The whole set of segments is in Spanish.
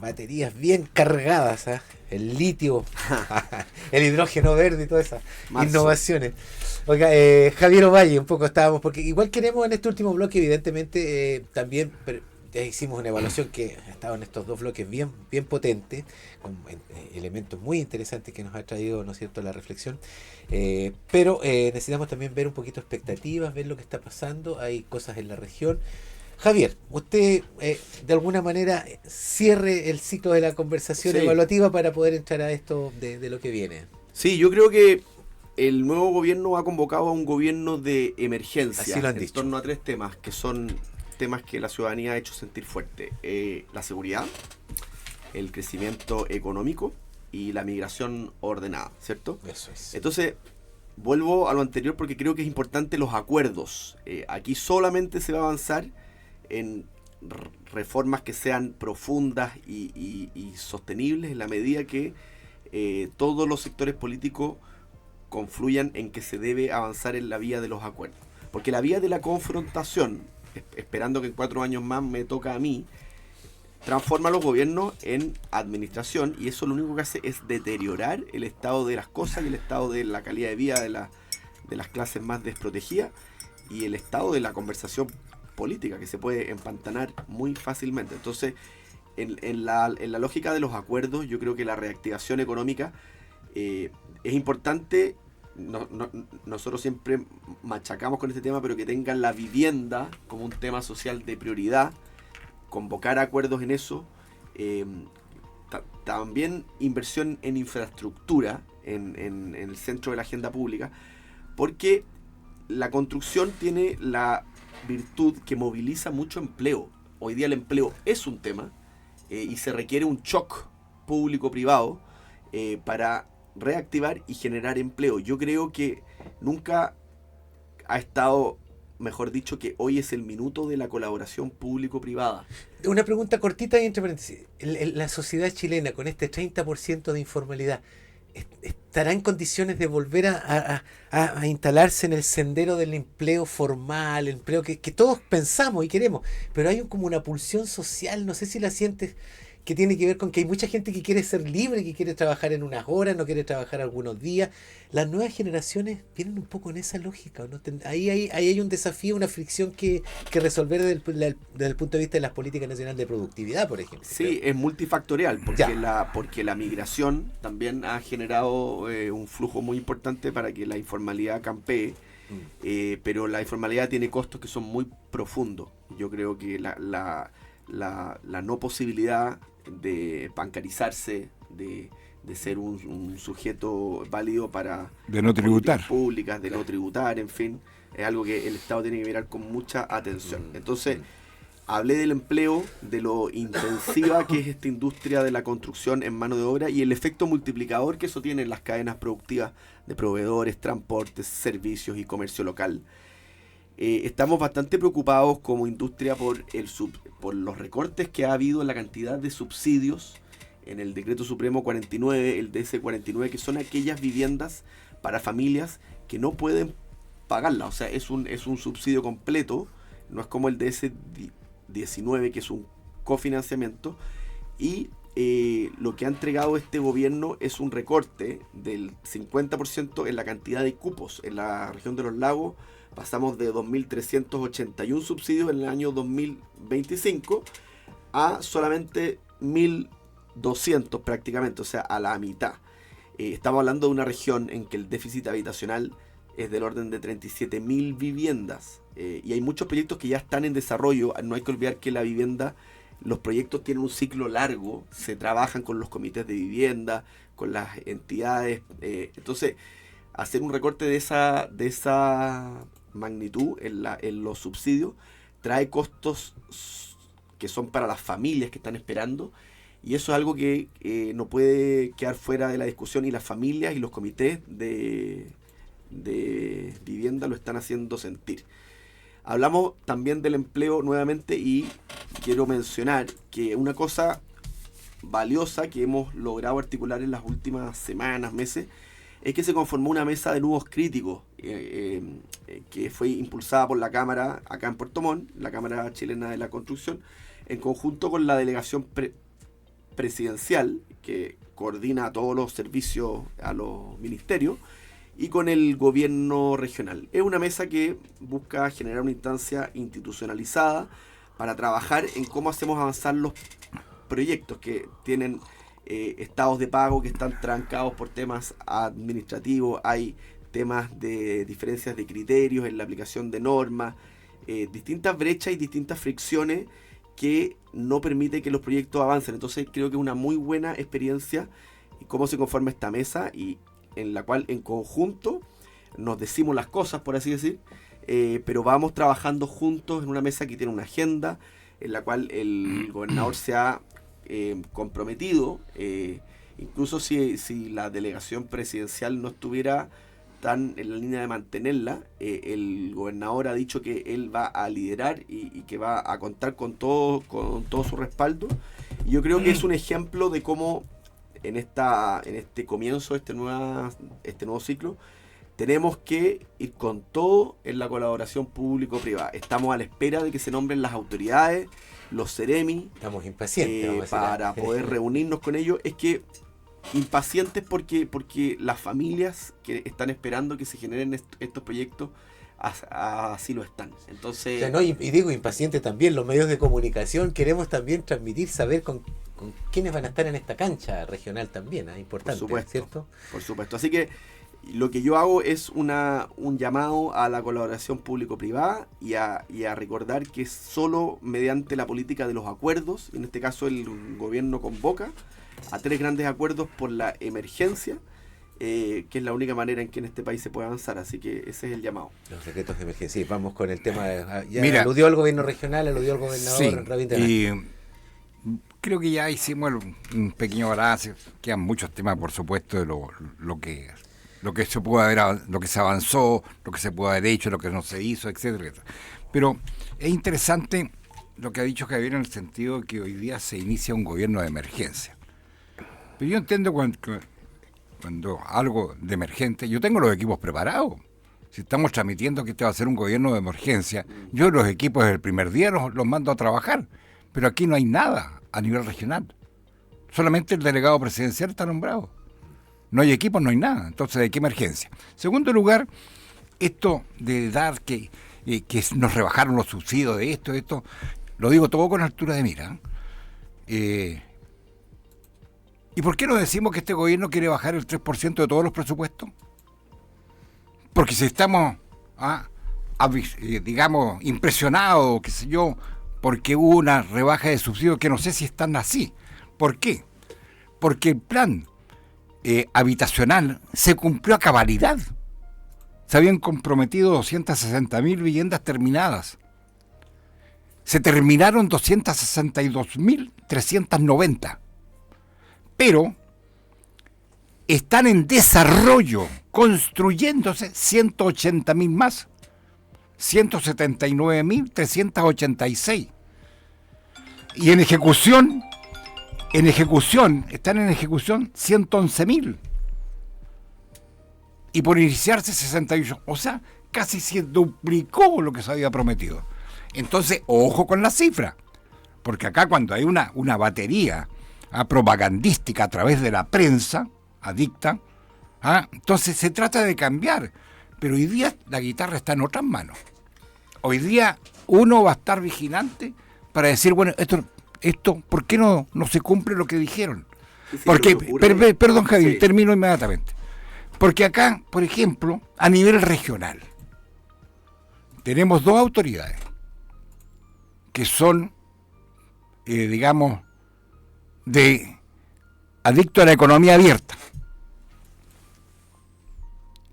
baterías bien cargadas, ¿eh? El litio, el hidrógeno verde y todas esas innovaciones. Oiga, Javier Ovalle, un poco estábamos, porque igual queremos en este último bloque, evidentemente, también hicimos una evaluación que ha estado en estos dos bloques bien, bien potentes, con elementos muy interesantes que nos ha traído, ¿no es cierto?, la reflexión. Pero necesitamos también ver un poquito expectativas, ver lo que está pasando, hay cosas en la región. Javier, usted de alguna manera cierre el ciclo de la conversación evaluativa para poder entrar a esto de lo que viene. Sí, yo creo que el nuevo gobierno ha convocado a un gobierno de emergencia. Así lo han dicho. En torno a 3 temas, que son temas que la ciudadanía ha hecho sentir fuerte. La seguridad, el crecimiento económico y la migración ordenada, ¿cierto? Eso es. Entonces, vuelvo a lo anterior porque creo que es importante los acuerdos. Aquí solamente se va a avanzar en reformas que sean profundas y sostenibles en la medida que todos los sectores políticos confluyan en que se debe avanzar en la vía de los acuerdos. Porque la vía de la confrontación, esperando que en 4 años más me toca a mí, transforma a los gobiernos en administración, y eso lo único que hace es deteriorar el estado de las cosas y el estado de la calidad de vida de las clases más desprotegidas y el estado de la conversación política, que se puede empantanar muy fácilmente. Entonces, en la lógica de los acuerdos, yo creo que la reactivación económica es importante. Nosotros siempre machacamos con este tema, pero que tengan la vivienda como un tema social de prioridad, convocar acuerdos en eso, también inversión en infraestructura en el centro de la agenda pública, porque la construcción tiene la virtud que moviliza mucho empleo. Hoy día el empleo es un tema y se requiere un shock público-privado para reactivar y generar empleo. Yo creo que nunca ha estado, mejor dicho, que hoy es el minuto de la colaboración público-privada. Una pregunta cortita y entre paréntesis. La sociedad chilena, con este 30% de informalidad, ¿estará en condiciones de volver a instalarse en el sendero del empleo formal, el empleo que todos pensamos y queremos? Pero hay como una pulsión social, no sé si la sientes, que tiene que ver con que hay mucha gente que quiere ser libre, que quiere trabajar en unas horas, no quiere trabajar algunos días. Las nuevas generaciones vienen un poco en esa lógica, ¿no? Ahí hay un desafío, una fricción que resolver desde el punto de vista de las políticas nacionales de productividad, por ejemplo. Sí, es multifactorial, porque la migración también ha generado un flujo muy importante para que la informalidad campee, pero la informalidad tiene costos que son muy profundos. Yo creo que la no posibilidad de bancarizarse, de ser un sujeto válido para de no tributar públicas, de no tributar, en fin, es algo que el Estado tiene que mirar con mucha atención. Entonces, hablé del empleo, de lo intensiva que es esta industria de la construcción en mano de obra y el efecto multiplicador que eso tiene en las cadenas productivas de proveedores, transportes, servicios y comercio local. Estamos bastante preocupados como industria por los recortes que ha habido en la cantidad de subsidios en el Decreto Supremo 49, el DS 49, que son aquellas viviendas para familias que no pueden pagarla. O sea, es un subsidio completo, no es como el DS 19, que es un cofinanciamiento, y lo que ha entregado este gobierno es un recorte del 50% en la cantidad de cupos. En la región de los lagos pasamos de 2.381 subsidios en el año 2025 a solamente 1.200 prácticamente, o sea, a la mitad. Estamos hablando de una región en que el déficit habitacional es del orden de 37.000 viviendas. Y hay muchos proyectos que ya están en desarrollo. No hay que olvidar que la vivienda, los proyectos tienen un ciclo largo, se trabajan con los comités de vivienda, con las entidades. Entonces, hacer un recorte de esa magnitud en los subsidios trae costos que son para las familias que están esperando, y eso es algo que no puede quedar fuera de la discusión, y las familias y los comités de vivienda lo están haciendo sentir. Hablamos también del empleo nuevamente, y quiero mencionar que una cosa valiosa que hemos logrado articular en las últimas semanas, meses, es que se conformó una mesa de nuevos críticos que fue impulsada por la Cámara acá en Puerto Montt, la Cámara Chilena de la Construcción, en conjunto con la delegación presidencial, que coordina a todos los servicios, a los ministerios, y con el gobierno regional. Es una mesa que busca generar una instancia institucionalizada para trabajar en cómo hacemos avanzar los proyectos que tienen estados de pago que están trancados por temas administrativos, hay temas de diferencias de criterios en la aplicación de normas, distintas brechas y distintas fricciones que no permiten que los proyectos avancen. Entonces creo que es una muy buena experiencia cómo se conforma esta mesa y en la cual en conjunto nos decimos las cosas, por así decir, pero vamos trabajando juntos en una mesa que tiene una agenda en la cual el gobernador se ha comprometido, incluso si la delegación presidencial no estuviera tan en la línea de mantenerla, el gobernador ha dicho que él va a liderar y que va a contar con todo su respaldo. Y yo creo que es un ejemplo de cómo en este comienzo, este nuevo ciclo, tenemos que ir con todo en la colaboración público-privada. Estamos a la espera de que se nombren las autoridades, los CEREMI. Estamos impacientes. Para poder reunirnos con ellos. Es que impacientes porque las familias que están esperando que se generen estos proyectos así lo están. Entonces, o sea, no, y digo impacientes también, los medios de comunicación queremos también transmitir, saber con quiénes van a estar en esta cancha regional también, importante, por supuesto, ¿cierto? Por supuesto. Así que lo que yo hago es un llamado a la colaboración público-privada y a recordar que solo mediante la política de los acuerdos, en este caso el gobierno convoca a 3 grandes acuerdos por la emergencia, que es la única manera en que en este país se puede avanzar. Así que ese es el llamado. Los decretos de emergencia. Sí, vamos con el tema. Ya Mira, aludió al gobierno regional, aludió al gobernador. Sí, Rabín de Anaya. Creo que ya hicimos un pequeño balance. Quedan muchos temas, por supuesto, de lo que se pudo haber, lo que se avanzó, lo que se pudo haber hecho, lo que no se hizo, etcétera, etcétera. Pero es interesante lo que ha dicho Javier en el sentido de que hoy día se inicia un gobierno de emergencia. Pero yo entiendo cuando algo de emergente, yo tengo los equipos preparados. Si estamos transmitiendo que este va a ser un gobierno de emergencia, yo los equipos desde el primer día los mando a trabajar. Pero aquí no hay nada a nivel regional. Solamente el delegado presidencial está nombrado. No hay equipos, no hay nada. Entonces, ¿de qué emergencia? Segundo lugar, esto de dar que nos rebajaron los subsidios de esto, lo digo todo con altura de mira. ¿Y por qué no decimos que este gobierno quiere bajar el 3% de todos los presupuestos? Porque si estamos, digamos, impresionados, qué sé yo, porque hubo una rebaja de subsidios que no sé si están así. ¿Por qué? Porque el plan habitacional se cumplió a cabalidad. Se habían comprometido 260.000 viviendas terminadas. Se terminaron 262.390. Pero están en desarrollo, construyéndose 180.000 más. 179.386. Y en ejecución, están en ejecución 111.000. Y por iniciarse 68. O sea, casi se duplicó lo que se había prometido. Entonces, ojo con la cifra. Porque acá cuando hay una batería propagandística a través de la prensa adicta, entonces se trata de cambiar. Pero hoy día la guitarra está en otras manos. Hoy día uno va a estar vigilante para decir, bueno, esto ¿por qué no se cumple lo que dijeron? Porque, perdón Javier, termino inmediatamente. Porque acá, por ejemplo, a nivel regional, tenemos 2 autoridades que son, digamos, adictos a la economía abierta.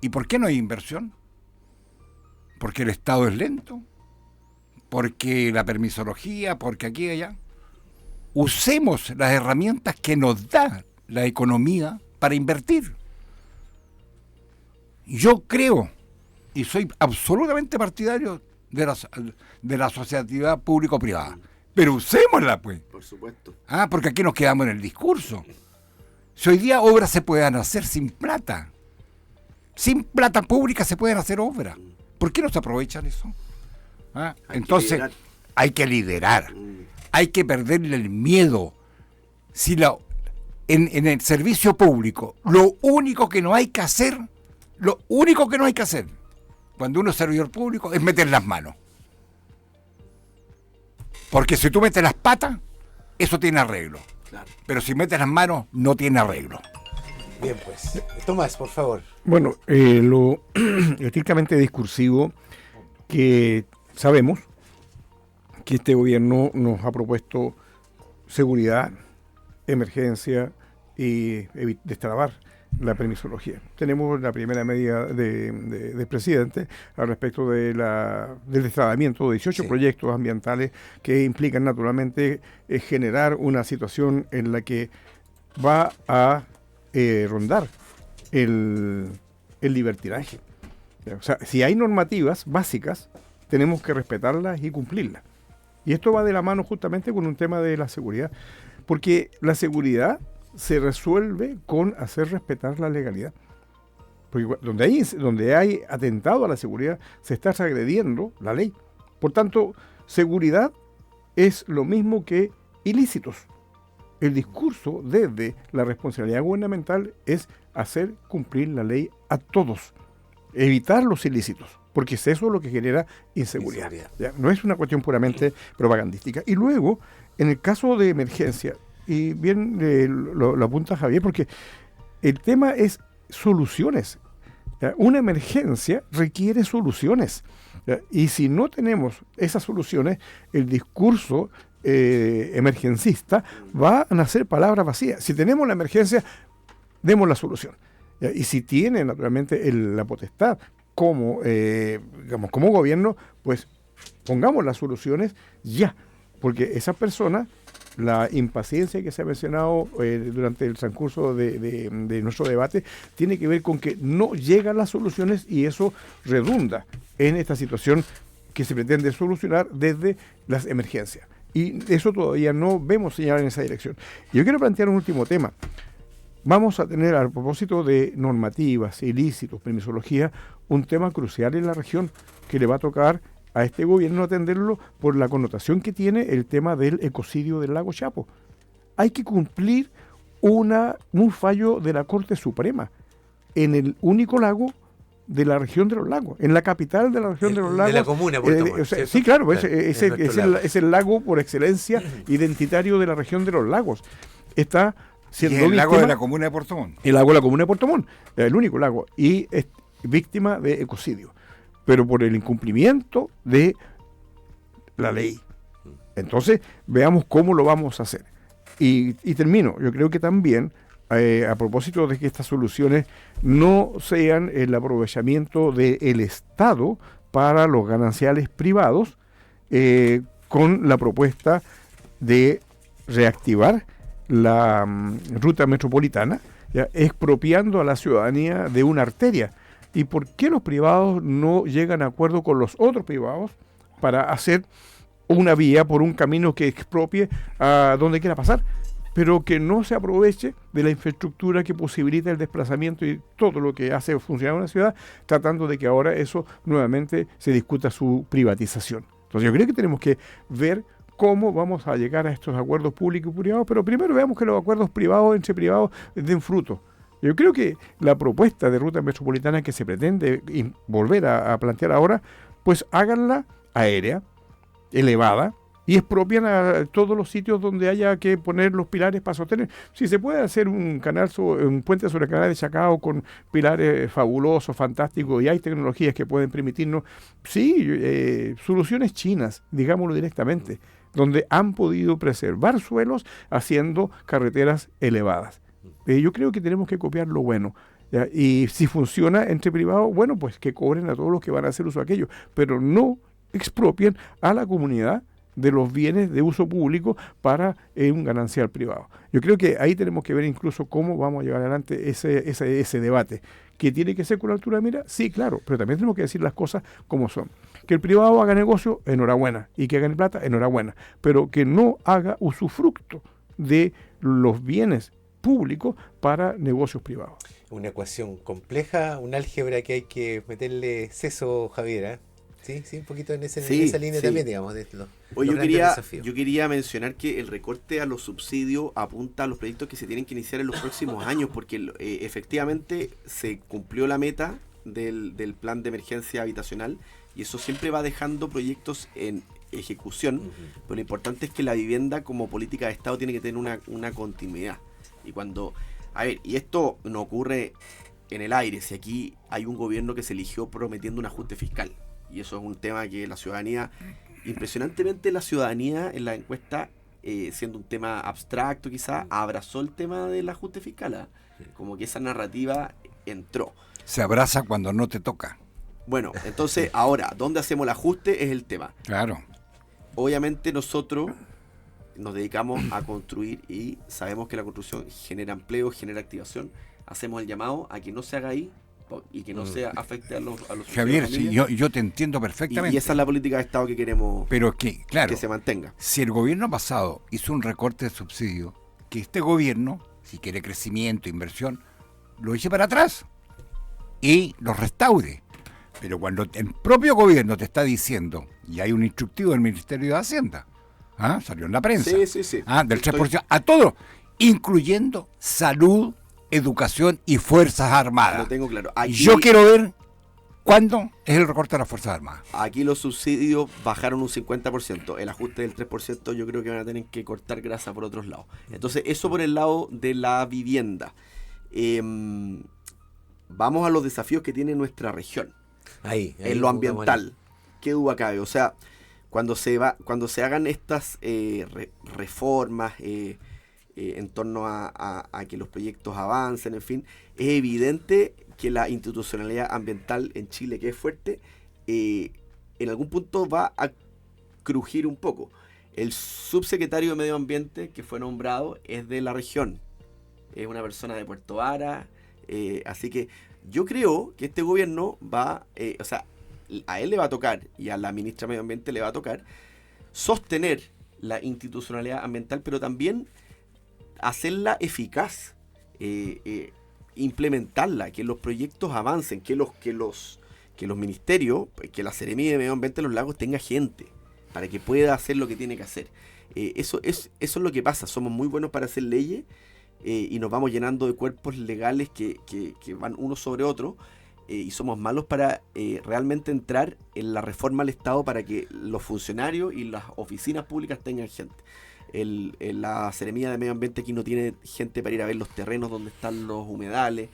¿Y por qué no hay inversión? Porque el Estado es lento, porque la permisología, porque aquí y allá. Usemos las herramientas que nos da la economía para invertir. Yo creo, y soy absolutamente partidario de la asociatividad público-privada, pero usémosla, pues. Por supuesto. Porque aquí nos quedamos en el discurso. Si hoy día obras se pueden hacer sin plata pública se pueden hacer obras. ¿Por qué no se aprovechan eso? Entonces, hay que liderar. Hay que perderle el miedo. Si en el servicio público, lo único que no hay que hacer, cuando uno es servidor público, es meter las manos. Porque si tú metes las patas, eso tiene arreglo. Claro. Pero si metes las manos, no tiene arreglo. Bien, pues. Tomás, por favor. Bueno, lo estrictamente discursivo que sabemos que este gobierno nos ha propuesto seguridad, emergencia y destrabar la permisología. Tenemos la primera medida del presidente al respecto del destrabamiento de 18 proyectos ambientales que implican naturalmente generar una situación en la que va a rondar el libertinaje. O sea, si hay normativas básicas, tenemos que respetarlas y cumplirlas. Y esto va de la mano justamente con un tema de la seguridad, porque la seguridad se resuelve con hacer respetar la legalidad. Porque donde hay atentado a la seguridad, se está transgrediendo la ley. Por tanto, seguridad es lo mismo que ilícitos. El discurso desde la responsabilidad gubernamental es hacer cumplir la ley a todos, evitar los ilícitos, porque es eso lo que genera inseguridad. ¿Ya? No es una cuestión puramente propagandística. Y luego, en el caso de emergencia, y bien lo apunta Javier, porque el tema es soluciones. ¿Ya? Una emergencia requiere soluciones. ¿Ya? Y si no tenemos esas soluciones, el discurso emergencista va a nacer palabras vacías. Si tenemos la emergencia, demos la solución. ¿Ya? Y si tiene naturalmente la potestad como gobierno, pues pongamos las soluciones ya, porque esa persona, la impaciencia que se ha mencionado durante el transcurso de nuestro debate, tiene que ver con que no llegan las soluciones y eso redunda en esta situación que se pretende solucionar desde las emergencias. Y eso todavía no vemos señal en esa dirección. Yo quiero plantear un último tema. Vamos a tener, a propósito de normativas, ilícitos, permisología, un tema crucial en la región que le va a tocar a este gobierno atenderlo por la connotación que tiene el tema del ecocidio del lago Chapo. Hay que cumplir un fallo de la Corte Suprema en el único lago de la región de los lagos, en la capital de la región de los lagos. De la comuna, Puerto Montt, sí, claro, es el lago por excelencia identitario de la región de los lagos. Está siendo el lago de la comuna de Puerto Montt. El lago de la comuna de Puerto Montt, el único lago, y es víctima de ecocidio, pero por el incumplimiento de la ley. Entonces, veamos cómo lo vamos a hacer. Y termino, yo creo que también, a propósito de que estas soluciones no sean el aprovechamiento del Estado para los gananciales privados, con la propuesta de reactivar la ruta metropolitana, ¿ya? Expropiando a la ciudadanía de una arteria. ¿Y por qué los privados no llegan a acuerdo con los otros privados para hacer una vía por un camino que expropie a donde quiera pasar, pero que no se aproveche de la infraestructura que posibilita el desplazamiento y todo lo que hace funcionar una ciudad, tratando de que ahora eso nuevamente se discuta su privatización? Entonces yo creo que tenemos que ver cómo vamos a llegar a estos acuerdos públicos y privados, pero primero veamos que los acuerdos privados entre privados den fruto. Yo creo que la propuesta de ruta metropolitana que se pretende volver a plantear ahora, pues háganla aérea, elevada, y expropian a todos los sitios donde haya que poner los pilares para sostener. Si se puede hacer un puente sobre el canal de Chacao con pilares fabulosos, fantásticos, y hay tecnologías que pueden permitirnos, sí, soluciones chinas, digámoslo directamente, donde han podido preservar suelos haciendo carreteras elevadas. Yo creo que tenemos que copiar lo bueno. ¿Ya? Y si funciona entre privados, bueno, pues que cobren a todos los que van a hacer uso de aquello, pero no expropien a la comunidad de los bienes de uso público para un ganancial privado. Yo creo que ahí tenemos que ver incluso cómo vamos a llevar adelante ese debate. ¿Que tiene que ser con la altura de mira? Sí, claro, pero también tenemos que decir las cosas como son. Que el privado haga negocio, enhorabuena, y que gane plata, enhorabuena, pero que no haga usufructo de los bienes públicos para negocios privados. Una ecuación compleja, un álgebra que hay que meterle seso, Javier, ¿eh? Sí, un poquito en esa línea sí. también, digamos. Oye, yo quería mencionar que el recorte a los subsidios apunta a los proyectos que se tienen que iniciar en los próximos años, porque efectivamente se cumplió la meta del plan de emergencia habitacional y eso siempre va dejando proyectos en ejecución, pero lo importante es que la vivienda como política de Estado tiene que tener una continuidad. Y esto no ocurre en el aire, si aquí hay un gobierno que se eligió prometiendo un ajuste fiscal, y eso es un tema que la ciudadanía, impresionantemente la ciudadanía en la encuesta, siendo un tema abstracto quizá, abrazó el tema del ajuste fiscal, como que esa narrativa entró. Se abraza cuando no te toca. Bueno, entonces ahora, ¿dónde hacemos el ajuste? Es el tema. Claro. Obviamente nosotros nos dedicamos a construir y sabemos que la construcción genera empleo, genera activación. Hacemos el llamado a que no se haga ahí y que no se afecte a los Javier, sí, yo te entiendo perfectamente. Y esa es la política de Estado que queremos. Pero es que, claro, que se mantenga. Si el gobierno pasado hizo un recorte de subsidio, que este gobierno, si quiere crecimiento, inversión, lo eche para atrás y lo restaure. Pero cuando el propio gobierno te está diciendo, y hay un instructivo del Ministerio de Hacienda, salió en la prensa, sí. Del 3% a todo, incluyendo salud, educación y Fuerzas Armadas. Lo tengo claro. Yo quiero ver cuándo es el recorte de las Fuerzas Armadas. Aquí los subsidios bajaron un 50%. El ajuste del 3% yo creo que van a tener que cortar grasa por otros lados. Entonces, eso por el lado de la vivienda. Vamos a los desafíos que tiene nuestra región. Ahí en lo ambiental. ¿Qué duda cabe? O sea, cuando se hagan estas reformas en torno a que los proyectos avancen, en fin, es evidente que la institucionalidad ambiental en Chile, que es fuerte, en algún punto va a crujir un poco. El subsecretario de Medio Ambiente que fue nombrado es de la región, es una persona de Puerto Vara, así que yo creo que este gobierno va, a él le va a tocar y a la ministra de Medio Ambiente le va a tocar sostener la institucionalidad ambiental, pero también hacerla eficaz, implementarla, que los proyectos avancen, que los ministerios, que la Seremía de Medio Ambiente de los Lagos tenga gente para que pueda hacer lo que tiene que hacer. Eso es lo que pasa, somos muy buenos para hacer leyes y nos vamos llenando de cuerpos legales que van uno sobre otro, y somos malos para realmente entrar en la reforma al Estado para que los funcionarios y las oficinas públicas tengan gente. La Seremía de Medio Ambiente aquí no tiene gente para ir a ver los terrenos donde están los humedales.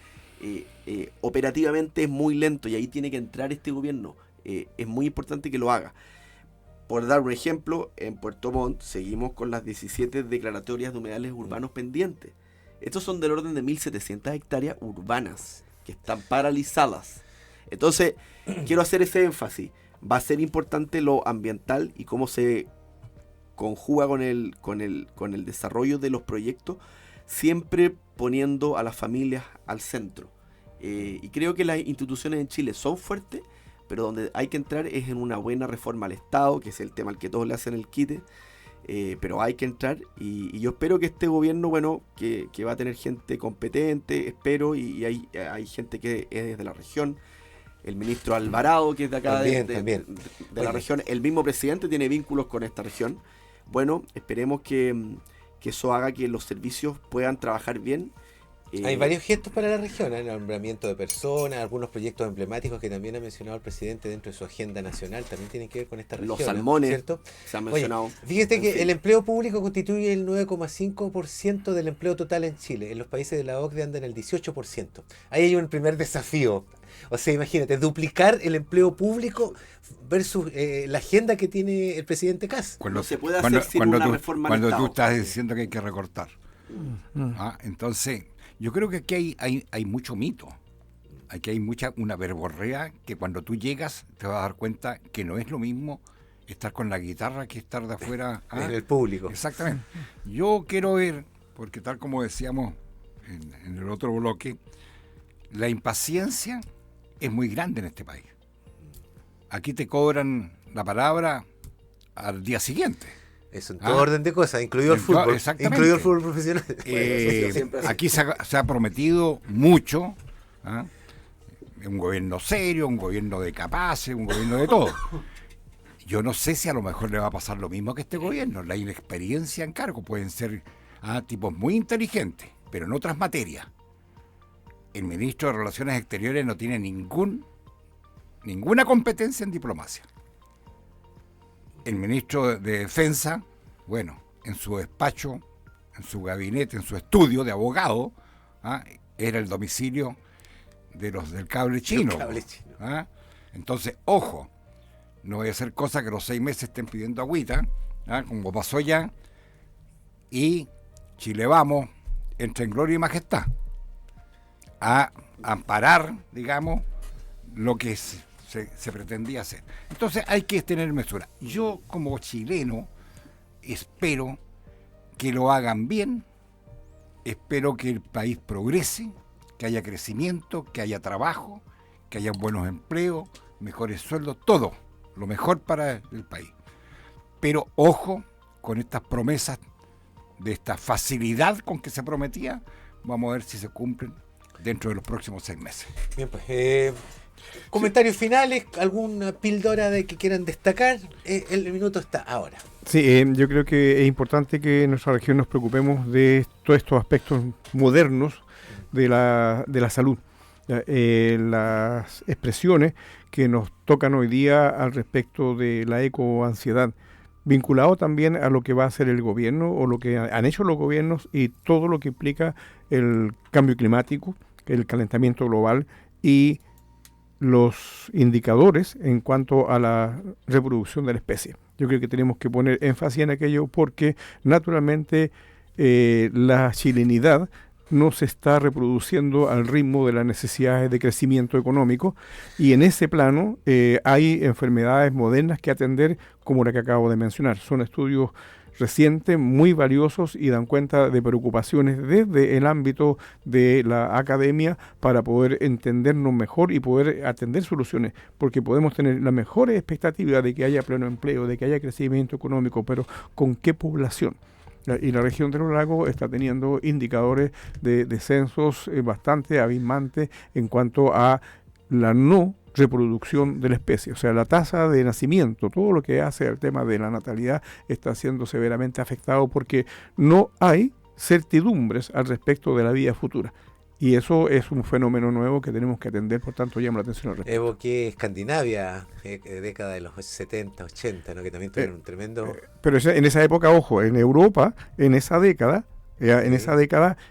Operativamente es muy lento y ahí tiene que entrar este gobierno. Es muy importante que lo haga. Por dar un ejemplo, en Puerto Montt seguimos con las 17 declaratorias de humedales urbanos pendientes. Estos son del orden de 1.700 hectáreas urbanas que están paralizadas. Entonces, quiero hacer ese énfasis. Va a ser importante lo ambiental y cómo se conjuga con el desarrollo de los proyectos, siempre poniendo a las familias al centro. Y creo que las instituciones en Chile son fuertes, pero donde hay que entrar es en una buena reforma al Estado, que es el tema al que todos le hacen el quite, pero hay que entrar y yo espero que este gobierno, que va a tener gente competente, espero, y hay gente que es de la región. El ministro Alvarado, que es de acá de la región, el mismo presidente tiene vínculos con esta región. Bueno, esperemos que eso haga que los servicios puedan trabajar bien. Hay varios gestos para la región, el nombramiento de personas, algunos proyectos emblemáticos que también ha mencionado el presidente dentro de su agenda nacional, también tienen que ver con esta región. Los salmones, ¿cierto? Se han mencionado. Fíjate que el empleo público constituye el 9,5% del empleo total en Chile. En los países de la OCDE andan en el 18%. Ahí hay un primer desafío. O sea, imagínate, duplicar el empleo público versus la agenda que tiene el presidente Kast. No se puede hacer sin una reforma al Estado. Cuando tú estás diciendo que hay que recortar. Entonces, yo creo que aquí hay mucho mito. Aquí hay una verborrea que cuando tú llegas te vas a dar cuenta que no es lo mismo estar con la guitarra que estar de afuera. En el público. Exactamente. Yo quiero ver, porque tal como decíamos en el otro bloque, la impaciencia es muy grande en este país. Aquí te cobran la palabra al día siguiente. Eso en todo orden de cosas, incluido el fútbol. Exactamente. Incluido el fútbol profesional. Aquí se ha prometido mucho. un gobierno serio, un gobierno de capaces, un gobierno de todo. Yo no sé si a lo mejor le va a pasar lo mismo que este gobierno. La inexperiencia en cargo, pueden ser tipos muy inteligentes, pero en otras materias. El ministro de Relaciones Exteriores no tiene ninguna competencia en diplomacia. El ministro de Defensa, bueno, en su despacho, en su gabinete, en su estudio de abogado, era el domicilio de los del cable chino. Entonces, ojo, no voy a hacer cosas que los 6 meses estén pidiendo agüita, como pasó ya, y Chile Vamos entra en gloria y majestad a amparar, digamos, lo que se pretendía hacer. Entonces hay que tener mesura. Yo, como chileno, espero que lo hagan bien, espero que el país progrese, que haya crecimiento, que haya trabajo, que haya buenos empleos, mejores sueldos, todo, lo mejor para el país. Pero ojo con estas promesas, de esta facilidad con que se prometía, vamos a ver si se cumplen dentro de los próximos 6 meses. Bien, pues, comentarios finales, alguna píldora de que quieran destacar, el minuto está ahora. Sí, yo creo que es importante que en nuestra región nos preocupemos de todos estos aspectos modernos de la salud. Las expresiones que nos tocan hoy día al respecto de la ecoansiedad, vinculado también a lo que va a hacer el gobierno o lo que han hecho los gobiernos y todo lo que implica el cambio climático, el calentamiento global y los indicadores en cuanto a la reproducción de la especie. Yo creo que tenemos que poner énfasis en aquello porque naturalmente la chilenidad no se está reproduciendo al ritmo de las necesidades de crecimiento económico y en ese plano hay enfermedades modernas que atender como la que acabo de mencionar. Son estudios recientes, muy valiosos y dan cuenta de preocupaciones desde el ámbito de la academia para poder entendernos mejor y poder atender soluciones, porque podemos tener la mejor expectativa de que haya pleno empleo, de que haya crecimiento económico, pero ¿con qué población? Y la región de los lagos está teniendo indicadores de descensos bastante abismantes en cuanto a la no reproducción de la especie, o sea, la tasa de nacimiento, todo lo que hace al tema de la natalidad está siendo severamente afectado porque no hay certidumbres al respecto de la vida futura. Y eso es un fenómeno nuevo que tenemos que atender, por tanto llama la atención al respecto. Evoqué Escandinavia, década de los 70, 80, ¿no? Que también tuvieron un tremendo... Pero en esa época, ojo, en Europa, en esa década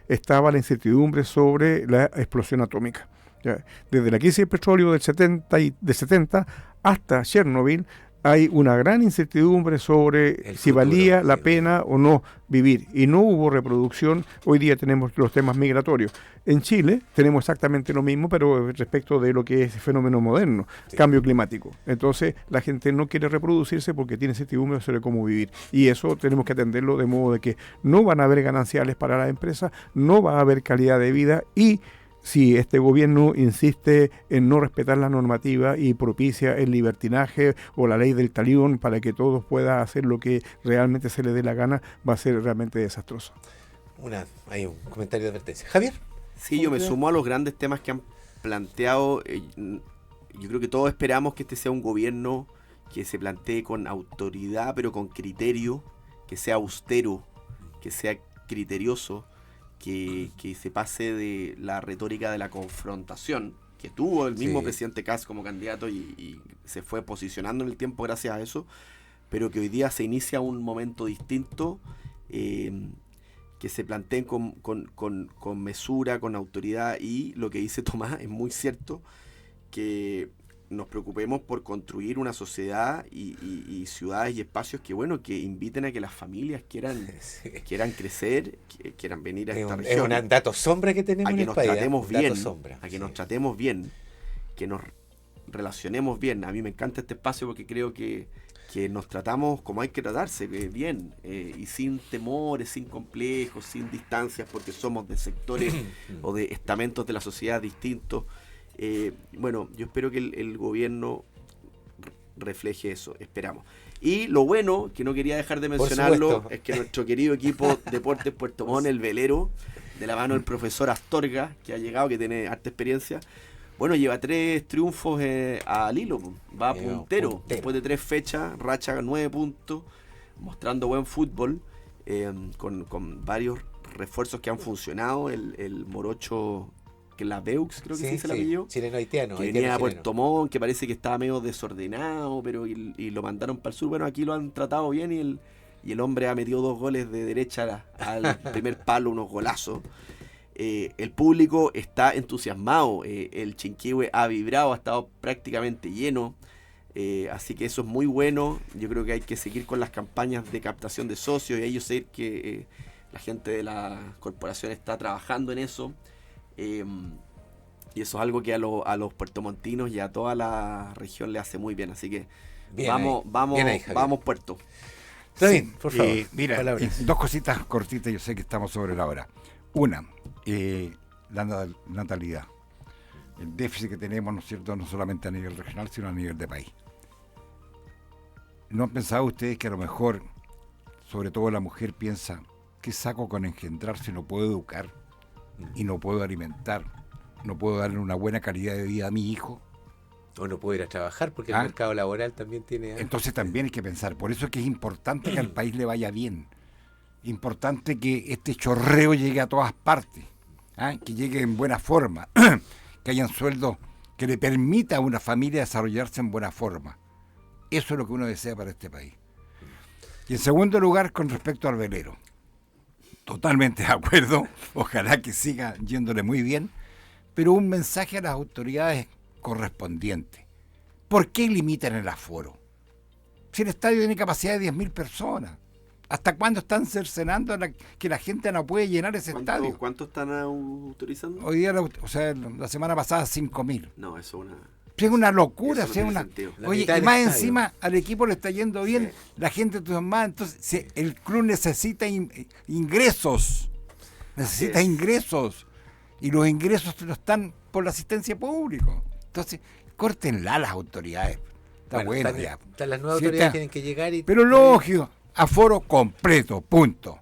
estaba la incertidumbre sobre la explosión atómica. Desde la crisis del petróleo del 70 hasta Chernobyl hay una gran incertidumbre sobre si valía la pena o no vivir y no hubo reproducción. Hoy día tenemos los temas migratorios. En Chile tenemos exactamente lo mismo, pero respecto de lo que es fenómeno moderno, cambio climático. Entonces la gente no quiere reproducirse porque tiene incertidumbre sobre cómo vivir y eso tenemos que atenderlo de modo de que no van a haber gananciales para las empresas, no va a haber calidad de vida y si este gobierno insiste en no respetar la normativa y propicia el libertinaje o la ley del talión para que todos puedan hacer lo que realmente se les dé la gana, va a ser realmente desastroso. Hay un comentario de advertencia. Javier. Sí, yo me sumo a los grandes temas que han planteado. Yo creo que todos esperamos que este sea un gobierno que se plantee con autoridad, pero con criterio, que sea austero, que sea criterioso, que se pase de la retórica de la confrontación que tuvo el mismo presidente Kast como candidato y se fue posicionando en el tiempo gracias a eso, pero que hoy día se inicia un momento distinto, que se planteen con mesura, con autoridad, y lo que dice Tomás es muy cierto, que nos preocupemos por construir una sociedad y ciudades y espacios que inviten a que las familias quieran crecer, quieran venir a esta región. Es un dato sombra que tenemos en el país. A que nos tratemos bien, que nos relacionemos bien. A mí me encanta este espacio porque creo que nos tratamos como hay que tratarse, bien, y sin temores, sin complejos, sin distancias, porque somos de sectores o de estamentos de la sociedad distintos. Yo espero que el gobierno refleje eso, esperamos. Y lo bueno, que no quería dejar de mencionarlo, es que nuestro querido equipo Deportes Puerto Montt, el velero, de la mano del profesor Astorga, que ha llegado, que tiene harta experiencia, Bueno, lleva 3 triunfos al hilo, va puntero. Después de 3 fechas, racha 9 puntos, mostrando buen fútbol, con varios refuerzos que han funcionado. El morocho Claveux, creo que se la pilló. Chileno-haitiano. Que venía a Puerto Montt, que parece que estaba medio desordenado, pero y lo mandaron para el sur. Bueno, aquí lo han tratado bien y el hombre ha metido 2 goles de derecha al primer palo, unos golazos. El público está entusiasmado, el Chinquihue ha vibrado, ha estado prácticamente lleno, así que eso es muy bueno. Yo creo que hay que seguir con las campañas de captación de socios, y ellos sé que la gente de la corporación está trabajando en eso, y eso es algo que a los puertomontinos y a toda la región le hace muy bien, así que bien vamos Puerto. Está bien, por favor. Mira, 2 cositas cortitas, yo sé que estamos sobre la hora. Una, la natalidad. El déficit que tenemos, ¿no es cierto?, no solamente a nivel regional, sino a nivel de país. ¿No han pensado ustedes que a lo mejor, sobre todo la mujer, piensa, ¿qué saco con engendrar si no puedo educar y no puedo alimentar, no puedo darle una buena calidad de vida a mi hijo? O no puedo ir a trabajar porque el mercado laboral también tiene... Entonces también hay que pensar, por eso es que es importante que al país le vaya bien. Importante que este chorreo llegue a todas partes, que llegue en buena forma, que hayan sueldos que le permita a una familia desarrollarse en buena forma. Eso es lo que uno desea para este país. Y en segundo lugar, con respecto al velero, totalmente de acuerdo, ojalá que siga yéndole muy bien, pero un mensaje a las autoridades correspondientes. ¿Por qué limitan el aforo? Si el estadio tiene capacidad de 10.000 personas. ¿Hasta cuándo están cercenando que la gente no puede llenar ese estadio? ¿Cuánto están autorizando? Hoy día, la semana pasada, 5.000. No, eso es una locura. Oye, y más encima al equipo le está yendo bien, la gente entusiasmada. Entonces, el club necesita ingresos. Y los ingresos no están por la asistencia pública. Entonces, córtenla las autoridades. Está bueno ya. Las nuevas autoridades tienen que llegar Pero lógico. Aforo completo, punto.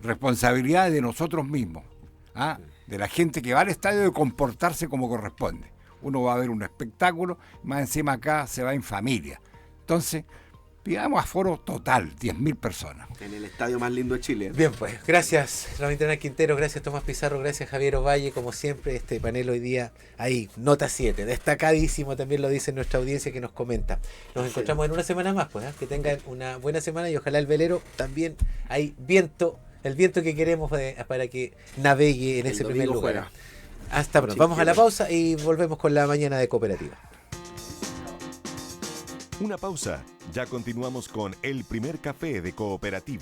Responsabilidad de nosotros mismos, de la gente que va al estadio, de comportarse como corresponde. Uno va a ver un espectáculo, más encima acá se va en familia. Entonces, pidamos aforo total, 10.000 personas. En el estadio más lindo de Chile. Bien, pues, gracias Ramón Quintero, gracias Tomás Pizarro, gracias Javier Ovalle, como siempre, este panel hoy día, ahí, nota 7, destacadísimo, también lo dice nuestra audiencia que nos comenta. Nos encontramos en una semana más, pues, que tengan una buena semana y ojalá el velero también, hay el viento que queremos para que navegue en ese primer lugar. Juega. Hasta pronto, vamos a la pausa y volvemos con la mañana de Cooperativa. Una pausa, ya continuamos con el primer café de Cooperativa.